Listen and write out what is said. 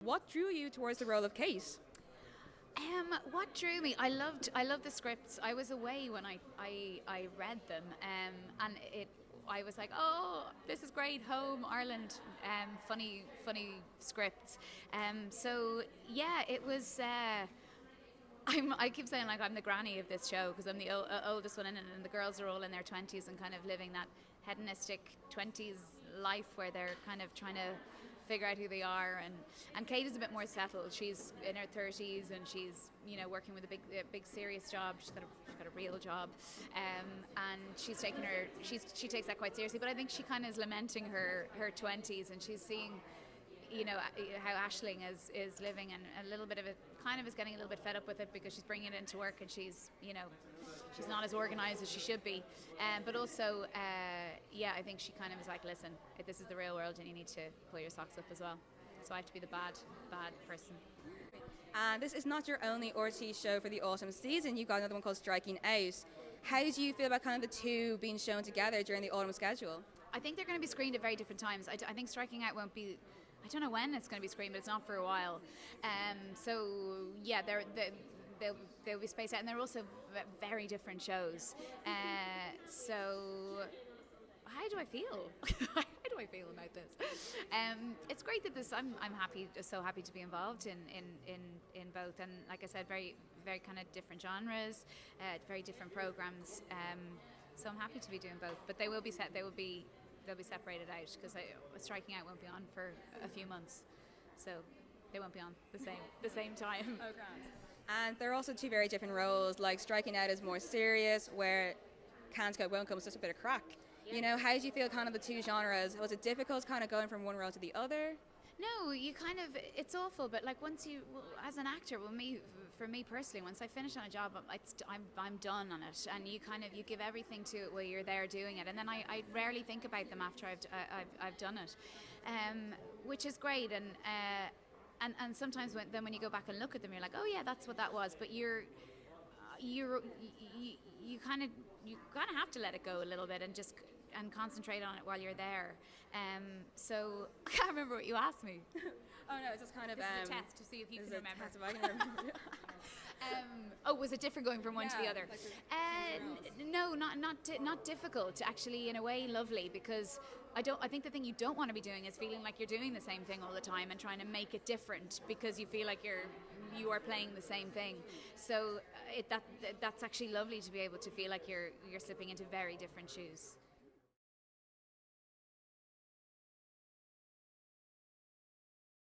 what drew you towards the role of Kate? What drew me? I loved the scripts. I was away when I read them, and I was like, oh, this is great. Home, Ireland, funny scripts. So yeah, it was. I keep saying like I'm the granny of this show because I'm the oldest one in it, and the girls are all in their 20s and kind of living that hedonistic 20s life where they're kind of trying to figure out who they are. And Kate is a bit more settled. She's in her 30s and she's working with a big serious job. She's got a real job, and she takes that quite seriously. But I think she kind of is lamenting her 20s, and she's seeing how Aisling is living, and a little bit of it kind of is getting a little bit fed up with it because she's bringing it into work and she's not as organised as she should be, but also I think she kind of is like, listen, this is the real world and you need to pull your socks up as well. So I have to be the bad person. And this is not your only RTE show for the autumn season. You've got another one called Striking Out. How do you feel about kind of the two being shown together during the autumn schedule? I think they're going to be screened at very different times. I think Striking Out won't be, I don't know when it's going to be screened, but it's not for a while. So yeah, they'll be spaced out, and they're also very different shows. So how do I feel? How do I feel about this? It's great that this. I'm so happy to be involved in both, and like I said, very very kind of different genres, very different programs. So I'm happy to be doing both, but they will be set. They'll be separated out because Striking Out won't be on for a few months, so they won't be on the same time. Oh, grand. And there are also two very different roles. Like Striking Out is more serious, where Can't Go Won't Come is just a bit of crack. Yeah. How do you feel kind of the two genres? Was it difficult kind of going from one role to the other? No, you kind of, it's awful, but like once as an actor, for me personally, once I finish on a job, I'm done on it, and you give everything to it while you're there doing it, and then I rarely think about them after I've done it, which is great, and sometimes when you go back and look at them, you're like, oh yeah, that's what that was, but you kind of have to let it go a little bit and concentrate on it while you're there. So I can't remember what you asked me. Oh no, it's just kind of this is a test to see if you can remember. Test if I can remember. Was it different going from one to the other? No, not difficult. Actually, in a way, lovely, because I think the thing you don't want to be doing is feeling like you're doing the same thing all the time and trying to make it different because you feel like you are playing the same thing. So that's actually lovely to be able to feel like you're slipping into very different shoes.